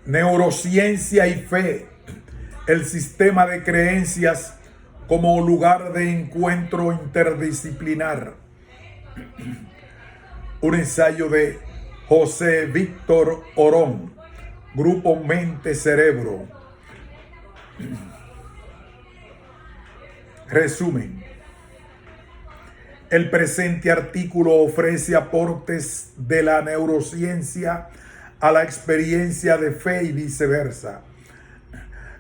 Neurociencia y fe, el sistema de creencias como lugar de encuentro interdisciplinar. Un ensayo de José Víctor Orón, Grupo Mente Cerebro. Resumen. El presente artículo ofrece aportes de la neurociencia a la experiencia de fe y viceversa.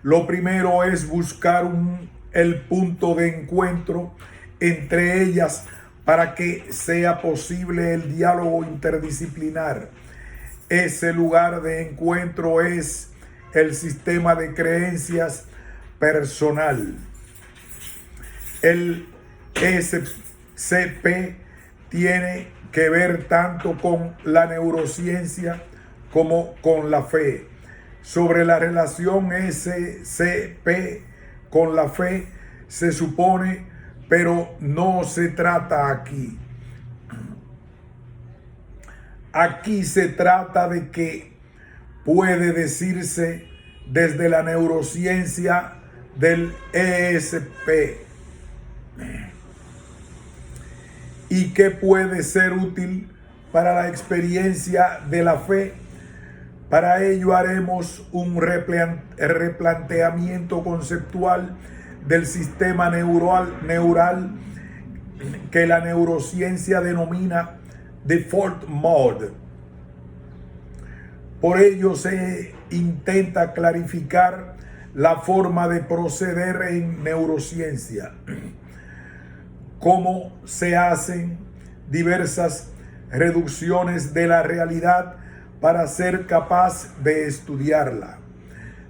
Lo primero es buscar el punto de encuentro entre ellas para que sea posible el diálogo interdisciplinar. Ese lugar de encuentro es el sistema de creencias personal. El SCP tiene que ver tanto con la neurociencia como con la fe. Sobre la relación SCP con la fe se supone, pero no se trata aquí. Aquí se trata de que puede decirse desde la neurociencia del ESP y que puede ser útil para la experiencia de la fe. Para ello haremos un replanteamiento conceptual del sistema neural que la neurociencia denomina default mode. Por ello se intenta clarificar la forma de proceder en neurociencia, cómo se hacen diversas reducciones de la realidad para ser capaz de estudiarla.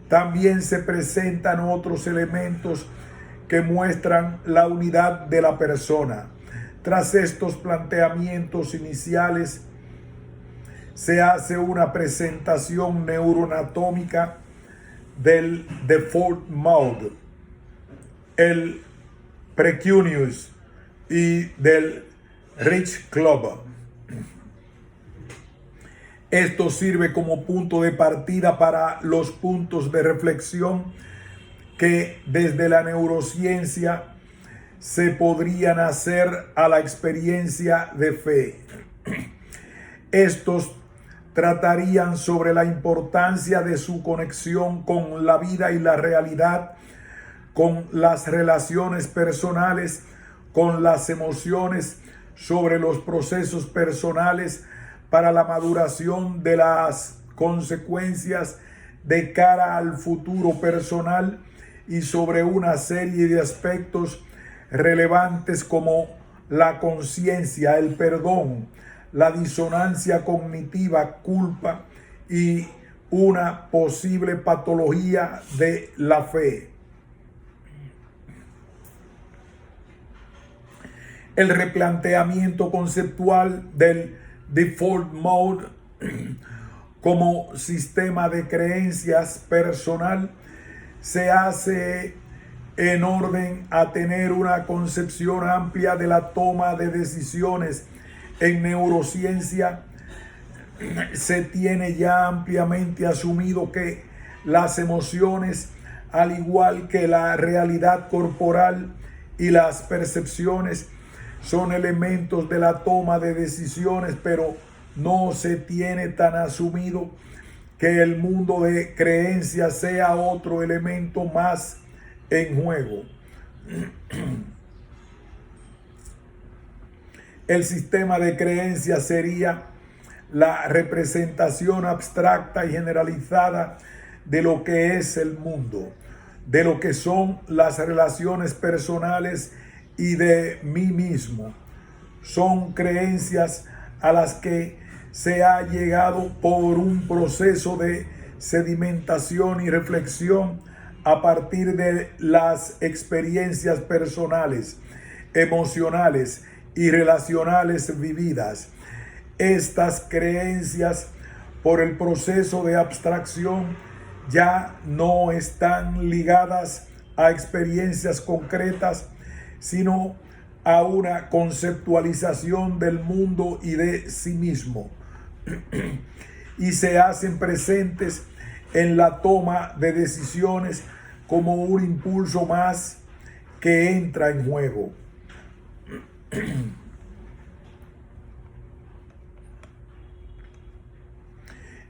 También se presentan otros elementos que muestran la unidad de la persona. Tras estos planteamientos iniciales, se hace una presentación neuroanatómica del default mode, el precuneus y del Rich Club. Esto sirve como punto de partida para los puntos de reflexión que desde la neurociencia se podrían hacer a la experiencia de fe. Estos tratarían sobre la importancia de su conexión con la vida y la realidad, con las relaciones personales, con las emociones, sobre los procesos personales para la maduración de las consecuencias de cara al futuro personal y sobre una serie de aspectos relevantes como la conciencia, el perdón, la disonancia cognitiva, culpa y una posible patología de la fe. El replanteamiento conceptual del default mode como sistema de creencias personal se hace en orden a tener una concepción amplia de la toma de decisiones. En neurociencia se tiene ya ampliamente asumido que las emociones, al igual que la realidad corporal y las percepciones, son elementos de la toma de decisiones, pero no se tiene tan asumido que el mundo de creencias sea otro elemento más en juego. El sistema de creencias sería la representación abstracta y generalizada de lo que es el mundo, de lo que son las relaciones personales y de mí mismo. Son creencias a las que se ha llegado por un proceso de sedimentación y reflexión a partir de las experiencias personales, emocionales y relacionales vividas. Estas creencias, por el proceso de abstracción, ya no están ligadas a experiencias concretas, sino a una conceptualización del mundo y de sí mismo, y se hacen presentes en la toma de decisiones como un impulso más que entra en juego.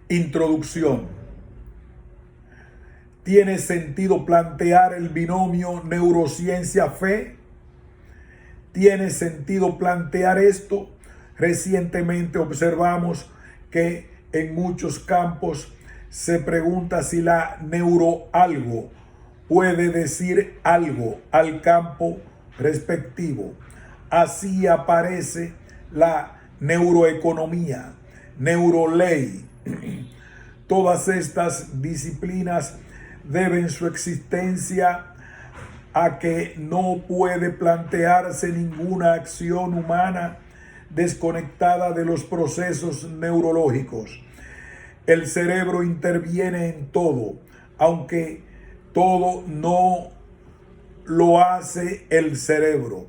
Introducción. ¿Tiene sentido plantear el binomio neurociencia-fe? ¿Tiene sentido plantear esto? Recientemente observamos que en muchos campos se pregunta si la neuroalgo puede decir algo al campo respectivo. Así aparece la neuroeconomía, neuroley. Todas estas disciplinas deben su existencia a que no puede plantearse ninguna acción humana desconectada de los procesos neurológicos. El cerebro interviene en todo, aunque todo no lo hace el cerebro.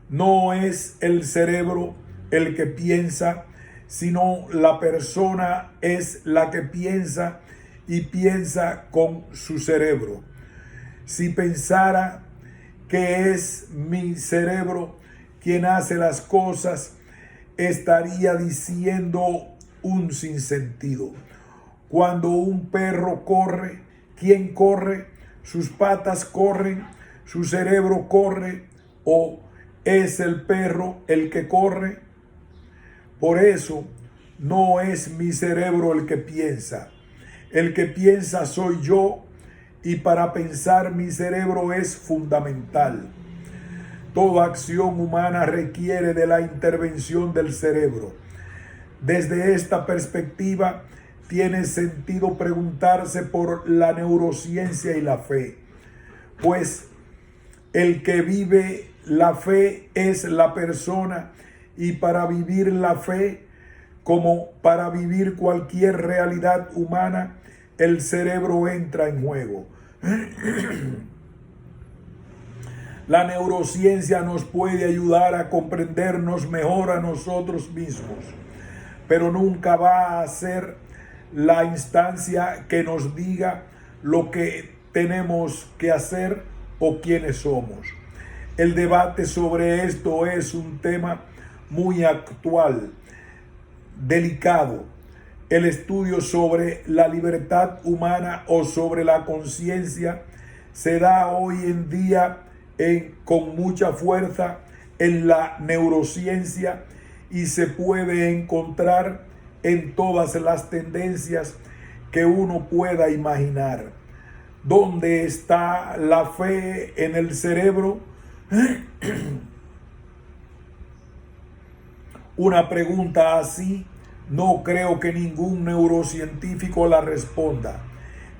No es el cerebro el que piensa, sino la persona es la que piensa y piensa con su cerebro. Si pensara que es mi cerebro quien hace las cosas, estaría diciendo un sinsentido. Cuando un perro corre, ¿quién corre? ¿Sus patas corren? ¿Su cerebro corre? ¿O es el perro el que corre? Por eso, no es mi cerebro el que piensa. El que piensa soy yo, y para pensar mi cerebro es fundamental. Toda acción humana requiere de la intervención del cerebro. Desde esta perspectiva, tiene sentido preguntarse por la neurociencia y la fe, pues el que vive la fe es la persona, y para vivir la fe, como para vivir cualquier realidad humana, el cerebro entra en juego. La neurociencia nos puede ayudar a comprendernos mejor a nosotros mismos, pero nunca va a ser la instancia que nos diga lo que tenemos que hacer o quiénes somos. El debate sobre esto es un tema muy actual, delicado. El estudio sobre la libertad humana o sobre la conciencia se da hoy en día con mucha fuerza en la neurociencia y se puede encontrar en todas las tendencias que uno pueda imaginar. ¿Dónde está la fe en el cerebro? Una pregunta así no creo que ningún neurocientífico la responda,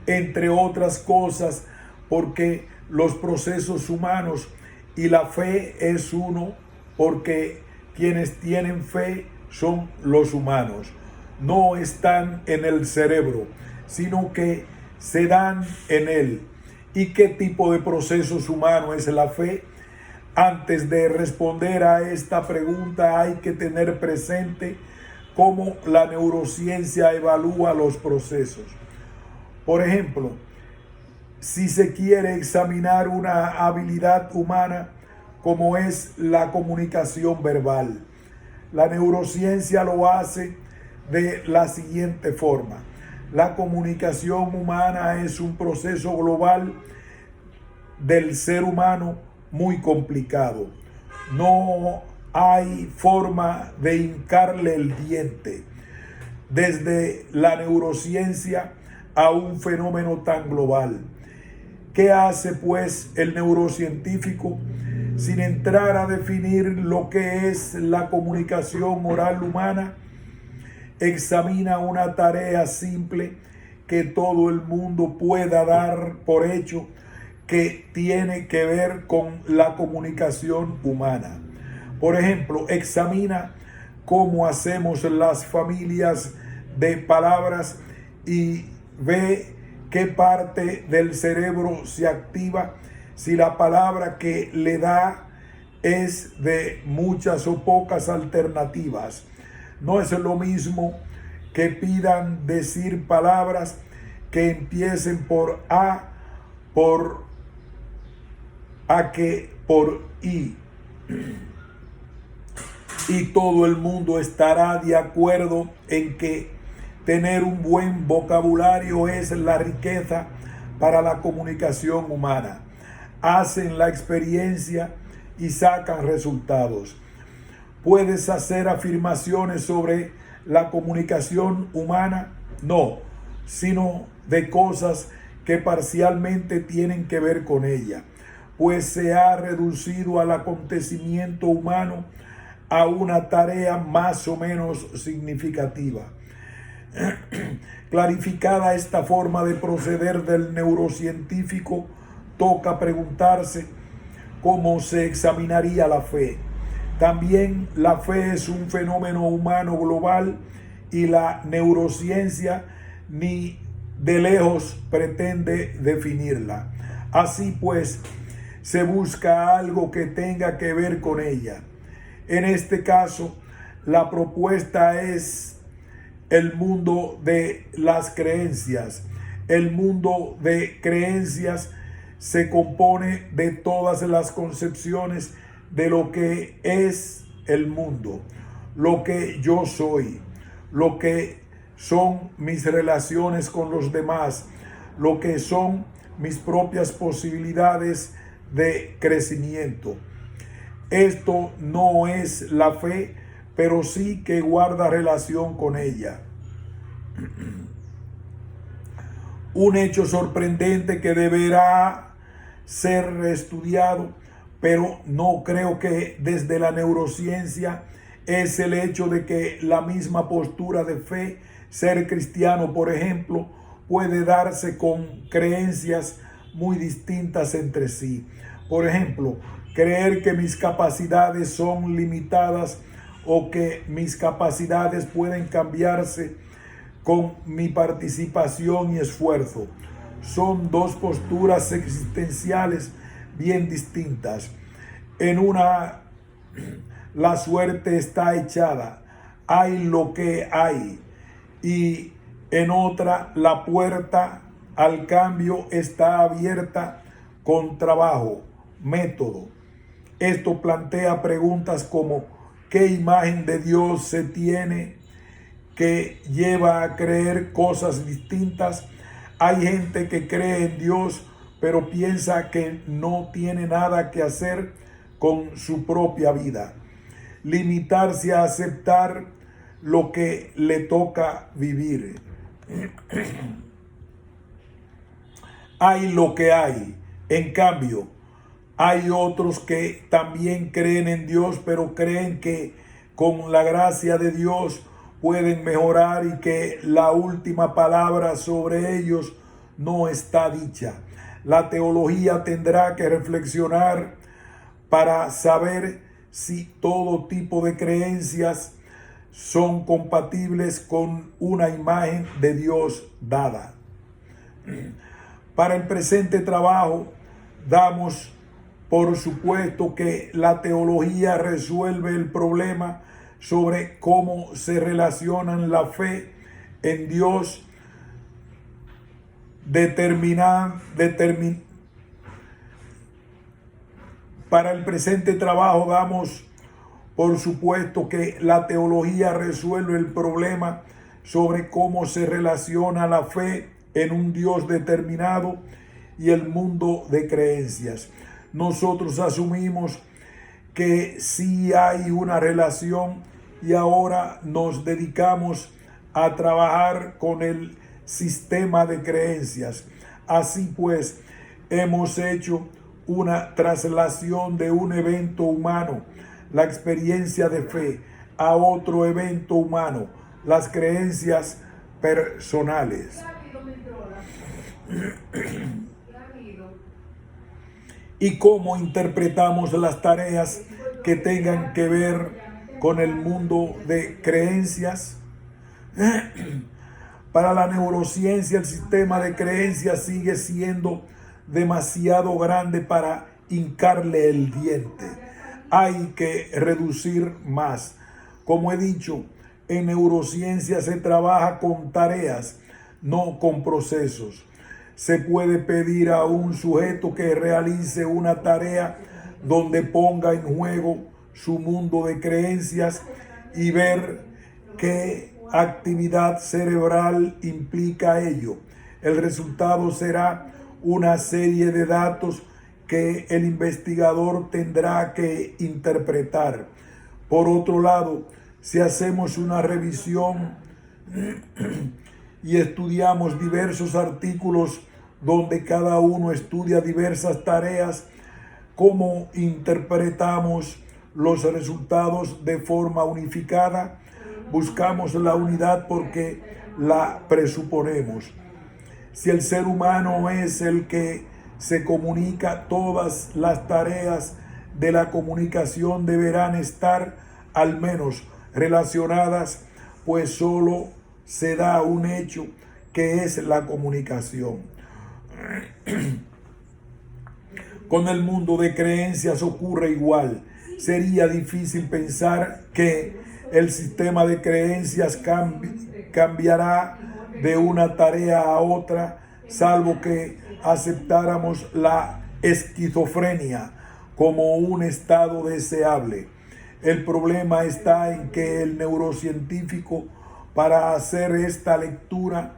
entre otras cosas porque los procesos humanos y la fe es uno, porque quienes tienen fe son los humanos. No están en el cerebro, sino que se dan en él. ¿Y qué tipo de procesos humanos es la fe? Antes de responder a esta pregunta hay que tener presente cómo la neurociencia evalúa los procesos. Por ejemplo, si se quiere examinar una habilidad humana como es la comunicación verbal, la neurociencia lo hace de la siguiente forma. La comunicación humana es un proceso global del ser humano muy complicado. No hay forma de hincarle el diente desde la neurociencia a un fenómeno tan global. ¿Qué hace pues el neurocientífico? Sin entrar a definir lo que es la comunicación oral humana, examina una tarea simple que todo el mundo pueda dar por hecho, que tiene que ver con la comunicación humana. Por ejemplo, examina cómo hacemos las familias de palabras y ve qué parte del cerebro se activa si la palabra que le da es de muchas o pocas alternativas. No es lo mismo que pidan decir palabras que empiecen por A, por A que por I. Y todo el mundo estará de acuerdo en que tener un buen vocabulario es la riqueza para la comunicación humana. Hacen la experiencia y sacan resultados. ¿Puedes hacer afirmaciones sobre la comunicación humana? No, sino de cosas que parcialmente tienen que ver con ella, pues se ha reducido al acontecimiento humano a una tarea más o menos significativa. Clarificada esta forma de proceder del neurocientífico, toca preguntarse cómo se examinaría la fe. También la fe es un fenómeno humano global y la neurociencia ni de lejos pretende definirla. Así pues, se busca algo que tenga que ver con ella. En este caso, la propuesta es el mundo de las creencias. El mundo de creencias se compone de todas las concepciones de lo que es el mundo, lo que yo soy, lo que son mis relaciones con los demás, lo que son mis propias posibilidades de crecimiento. Esto no es la fe, pero sí que guarda relación con ella. Un hecho sorprendente que deberá ser estudiado, pero no creo que desde la neurociencia, es el hecho de que la misma postura de fe, ser cristiano, por ejemplo, puede darse con creencias muy distintas entre sí. Por ejemplo, creer que mis capacidades son limitadas o que mis capacidades pueden cambiarse con mi participación y esfuerzo. Son dos posturas existenciales bien distintas. En una, la suerte está echada, hay lo que hay, y en otra, la puerta al cambio está abierta con trabajo, método. Esto plantea preguntas como: ¿qué imagen de Dios se tiene que lleva a creer cosas distintas? Hay gente que cree en Dios, pero piensa que no tiene nada que hacer con su propia vida. Limitarse a aceptar lo que le toca vivir. Hay lo que hay. En cambio, hay otros que también creen en Dios, pero creen que con la gracia de Dios pueden mejorar y que la última palabra sobre ellos no está dicha. La teología tendrá que reflexionar para saber si todo tipo de creencias son compatibles con una imagen de Dios dada. Para el presente trabajo, damos por supuesto que la teología resuelve el problema sobre cómo se relacionan la fe en Dios, para el presente trabajo damos por supuesto que la teología resuelve el problema sobre cómo se relaciona la fe en un Dios determinado y el mundo de creencias. Nosotros asumimos que sí hay una relación y ahora nos dedicamos a trabajar con el sistema de creencias. Así pues, hemos hecho una traslación de un evento humano, la experiencia de fe, a otro evento humano, las creencias personales. Y cómo interpretamos las tareas que tengan que ver con el mundo de creencias. Para la neurociencia, el sistema de creencias sigue siendo demasiado grande para hincarle el diente. Hay que reducir más. Como he dicho, en neurociencia se trabaja con tareas, no con procesos. Se puede pedir a un sujeto que realice una tarea donde ponga en juego su mundo de creencias y ver qué actividad cerebral implica ello. El resultado será una serie de datos que el investigador tendrá que interpretar. Por otro lado, si hacemos una revisión y estudiamos diversos artículos donde cada uno estudia diversas tareas, ¿cómo interpretamos los resultados de forma unificada? Buscamos la unidad porque la presuponemos. Si el ser humano es el que se comunica, todas las tareas de la comunicación deberán estar al menos relacionadas, pues solo se da un hecho que es la comunicación. Con el mundo de creencias ocurre igual. Sería difícil pensar que el sistema de creencias cambiará de una tarea a otra, salvo que aceptáramos la esquizofrenia como un estado deseable. El problema está en que el neurocientífico, para hacer esta lectura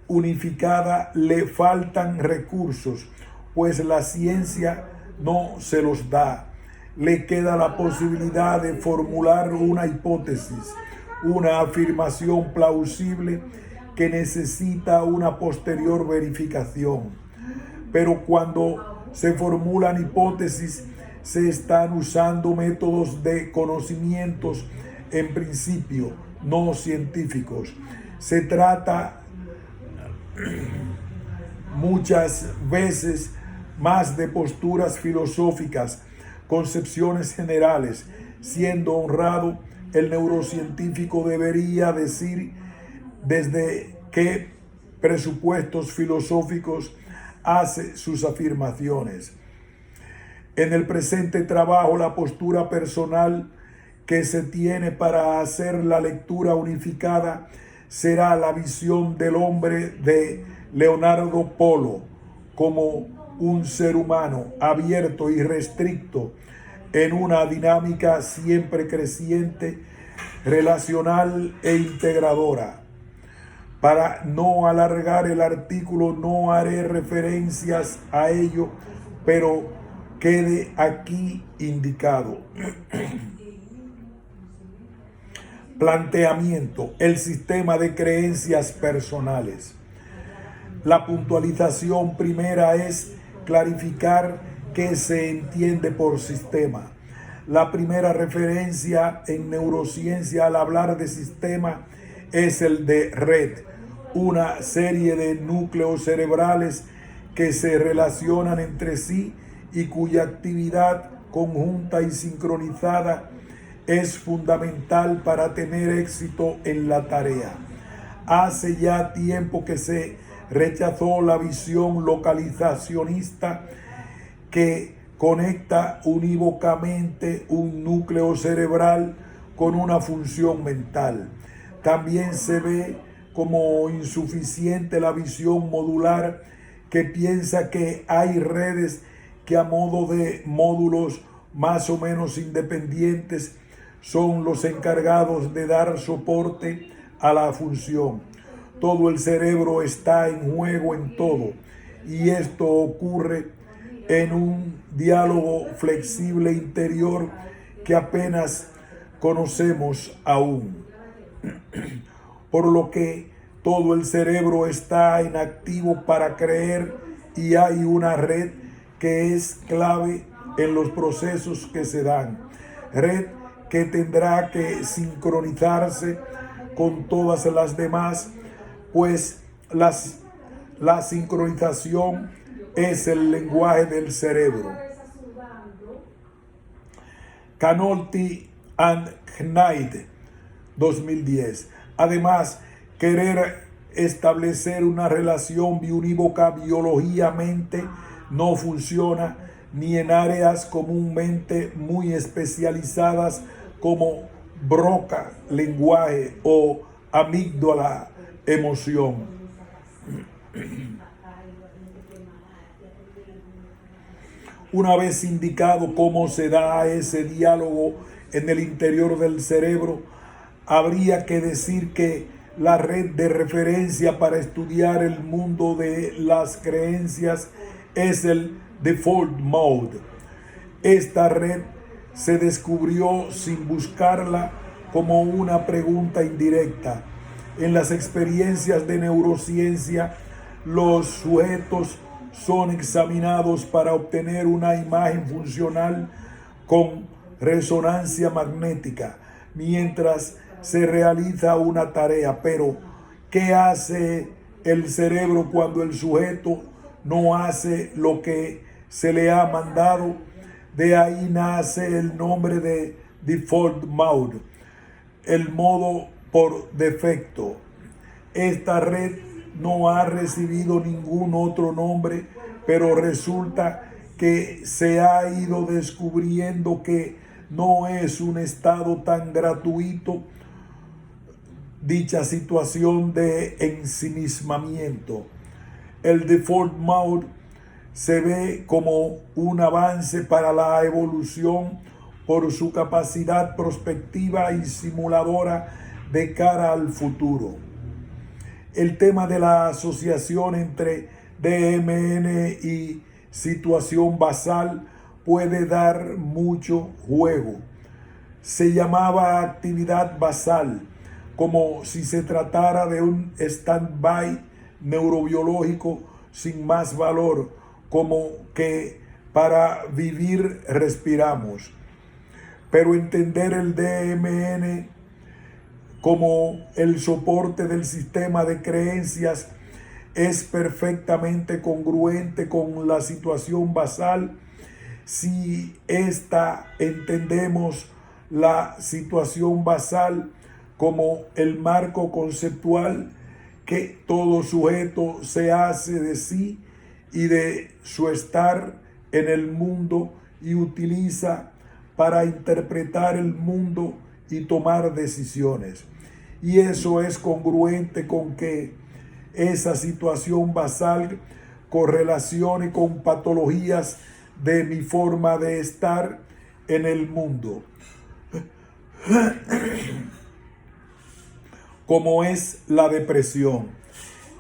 unificada, le faltan recursos, pues la ciencia no se los da. Le queda la posibilidad de formular una hipótesis, una afirmación plausible que necesita una posterior verificación. Pero cuando se formulan hipótesis, se están usando métodos de conocimientos en principio no científicos. Se trata muchas veces más de posturas filosóficas, concepciones generales. Siendo honrado, el neurocientífico debería decir desde qué presupuestos filosóficos hace sus afirmaciones. En el presente trabajo, la postura personal que se tiene para hacer la lectura unificada será la visión del hombre de Leonardo Polo como un ser humano abierto y restricto en una dinámica siempre creciente, relacional e integradora. Para no alargar el artículo, no haré referencias a ello, pero quede aquí indicado. Planteamiento: el sistema de creencias personales. La puntualización primera es clarificar qué se entiende por sistema. La primera referencia en neurociencia al hablar de sistema es el de red, una serie de núcleos cerebrales que se relacionan entre sí y cuya actividad conjunta y sincronizada es fundamental para tener éxito en la tarea. Hace ya tiempo que se rechazó la visión localizacionista que conecta unívocamente un núcleo cerebral con una función mental. También se ve como insuficiente la visión modular que piensa que hay redes que a modo de módulos más o menos independientes son los encargados de dar soporte a la función. Todo el cerebro está en juego en todo, y esto ocurre en un diálogo flexible interior que apenas conocemos aún. Por lo que todo el cerebro está en activo para creer, y hay una red que es clave en los procesos que se dan. Red que tendrá que sincronizarse con todas las demás, pues la sincronización es el lenguaje del cerebro. Canolti and Knight, 2010. Además, querer establecer una relación biunívoca biológicamente no funciona ni en áreas comúnmente muy especializadas como broca, lenguaje, o amígdala, emoción. Una vez indicado cómo se da ese diálogo en el interior del cerebro, habría que decir que la red de referencia para estudiar el mundo de las creencias es el Default Mode. Esta red se descubrió sin buscarla como una pregunta indirecta. En las experiencias de neurociencia, los sujetos son examinados para obtener una imagen funcional con resonancia magnética mientras se realiza una tarea. Pero, ¿qué hace el cerebro cuando el sujeto no hace lo que se le ha mandado? De ahí nace el nombre de Default Mode, el modo por defecto. Esta red no ha recibido ningún otro nombre, pero resulta que se ha ido descubriendo que no es un estado tan gratuito dicha situación de ensimismamiento. El Default Mode se ve como un avance para la evolución por su capacidad prospectiva y simuladora de cara al futuro. El tema de la asociación entre DMN y situación basal puede dar mucho juego. Se llamaba actividad basal, como si se tratara de un stand-by neurobiológico sin más valor, como que para vivir respiramos. Pero entender el DMN como el soporte del sistema de creencias es perfectamente congruente con la situación basal si entendemos la situación basal como el marco conceptual que todo sujeto se hace de sí y de su estar en el mundo y utiliza para interpretar el mundo y tomar decisiones. Y eso es congruente con que esa situación basal correlacione con patologías de mi forma de estar en el mundo, como es la depresión.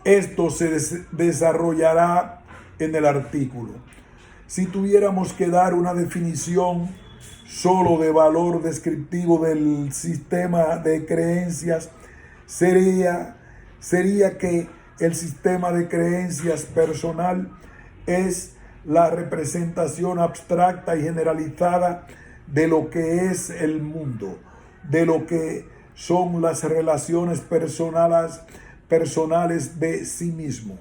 Esto se desarrollará en el artículo. Si tuviéramos que dar una definición solo de valor descriptivo del sistema de creencias, sería que el sistema de creencias personal es la representación abstracta y generalizada de lo que es el mundo, de lo que son las relaciones personales de sí mismo.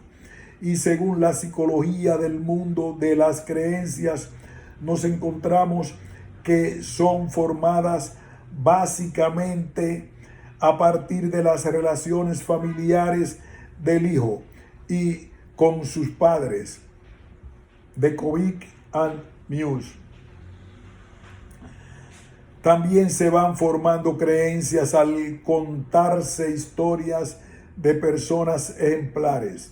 Y según la psicología del mundo de las creencias, nos encontramos que son formadas básicamente a partir de las relaciones familiares del hijo y con sus padres, de Kovic and Muse. También se van formando creencias al contarse historias de personas ejemplares.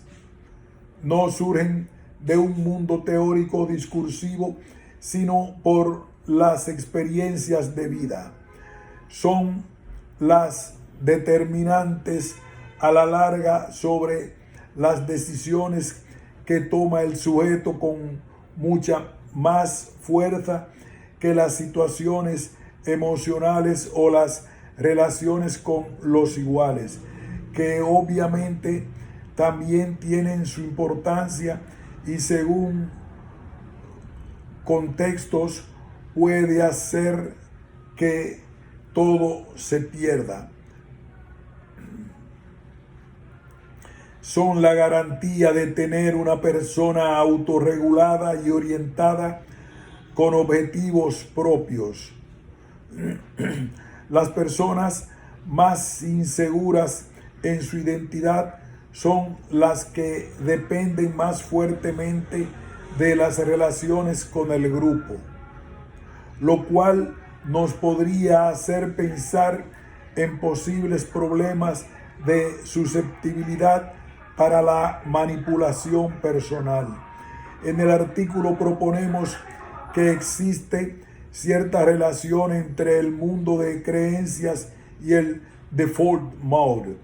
No surgen de un mundo teórico discursivo, sino por las experiencias de vida. Son las determinantes a la larga sobre las decisiones que toma el sujeto con mucha más fuerza que las situaciones emocionales o las relaciones con los iguales, que obviamente también tienen su importancia y según contextos puede hacer que todo se pierda. Son la garantía de tener una persona autorregulada y orientada con objetivos propios. Las personas más inseguras en su identidad son las que dependen más fuertemente de las relaciones con el grupo, lo cual nos podría hacer pensar en posibles problemas de susceptibilidad para la manipulación personal. En el artículo proponemos que existe cierta relación entre el mundo de creencias y el default mode,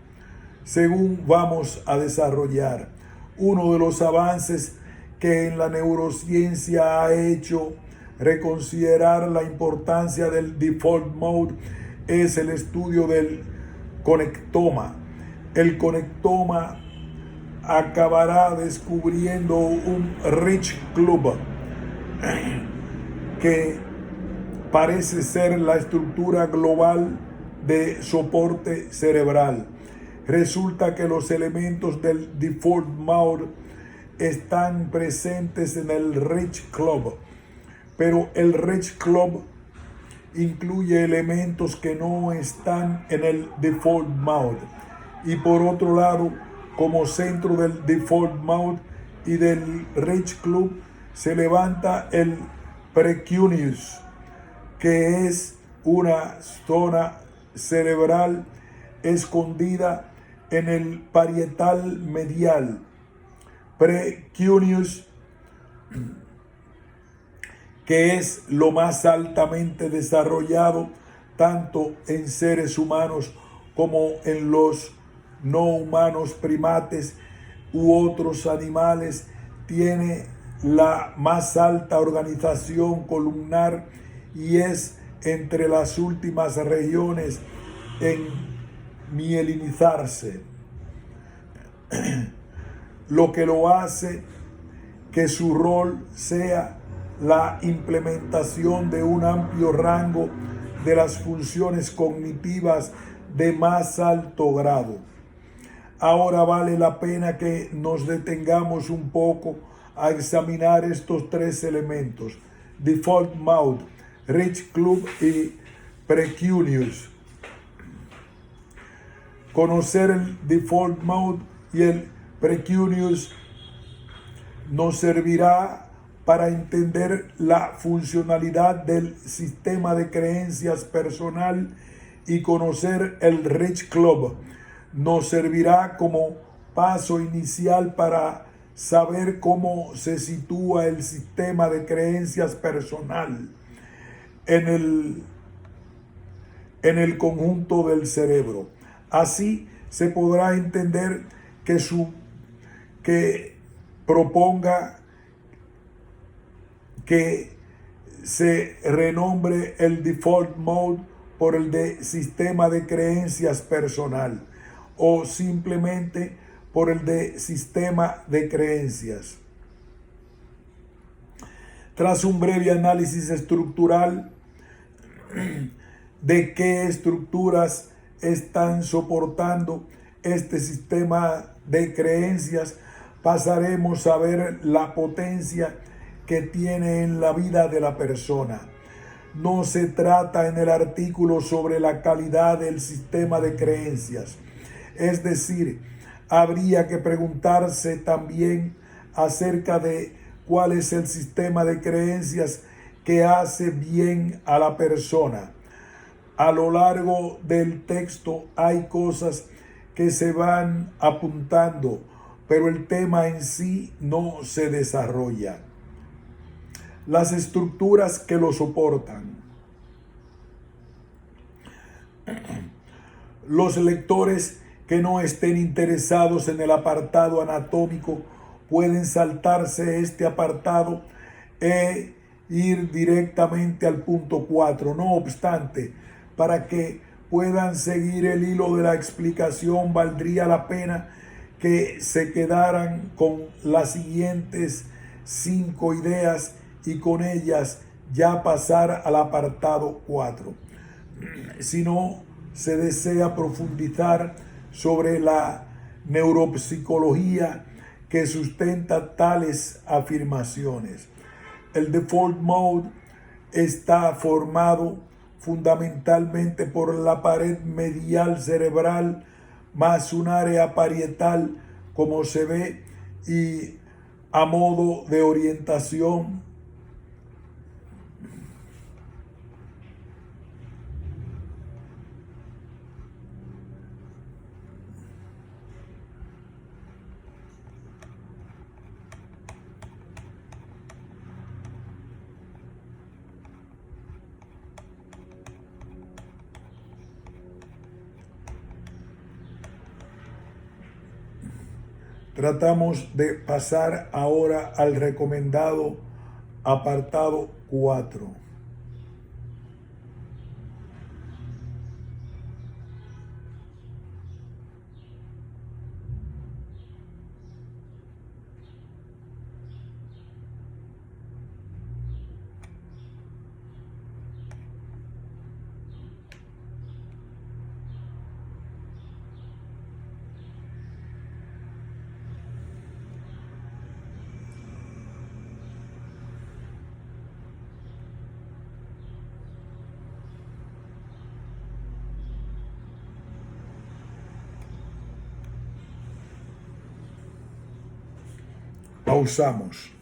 según vamos a desarrollar. Uno de los avances que en la neurociencia ha hecho reconsiderar la importancia del default mode es el estudio del conectoma. El conectoma acabará descubriendo un Rich Club que parece ser la estructura global de soporte cerebral. Resulta que los elementos del default mode están presentes en el Rich Club, pero el Rich Club incluye elementos que no están en el default mode. Y por otro lado, como centro del default mode y del Rich Club, se levanta el precuneus, que es una zona cerebral escondida en el parietal medial. Precuneus, que es lo más altamente desarrollado tanto en seres humanos como en los no humanos, primates u otros animales, tiene la más alta organización columnar y es entre las últimas regiones en mielinizarse, lo que lo hace que su rol sea la implementación de un amplio rango de las funciones cognitivas de más alto grado. Ahora vale la pena que nos detengamos un poco a examinar estos tres elementos: default mode, Rich Club y precuneus. Conocer el default mode y el precuneus nos servirá para entender la funcionalidad del sistema de creencias personal, y conocer el Rich Club nos servirá como paso inicial para saber cómo se sitúa el sistema de creencias personal en el conjunto del cerebro. Así se podrá entender que proponga que se renombre el default mode por el de sistema de creencias personal, o simplemente por el de sistema de creencias. Tras un breve análisis estructural de qué estructuras están soportando este sistema de creencias, pasaremos a ver la potencia que tiene en la vida de la persona. No se trata en el artículo sobre la calidad del sistema de creencias. Es decir, habría que preguntarse también acerca de cuál es el sistema de creencias que hace bien a la persona. A lo largo del texto hay cosas que se van apuntando, pero el tema en sí no se desarrolla. Las estructuras que lo soportan. Los lectores que no estén interesados en el apartado anatómico pueden saltarse este apartado e ir directamente al punto 4. No obstante, para que puedan seguir el hilo de la explicación, valdría la pena que se quedaran con las siguientes 5 ideas y con ellas ya pasar al apartado 4. Si no se desea profundizar sobre la neuropsicología que sustenta tales afirmaciones. El default mode está formado fundamentalmente por la pared medial cerebral más un área parietal, como se ve, y a modo de orientación Tratamos de pasar ahora al recomendado apartado 4. Pausamos.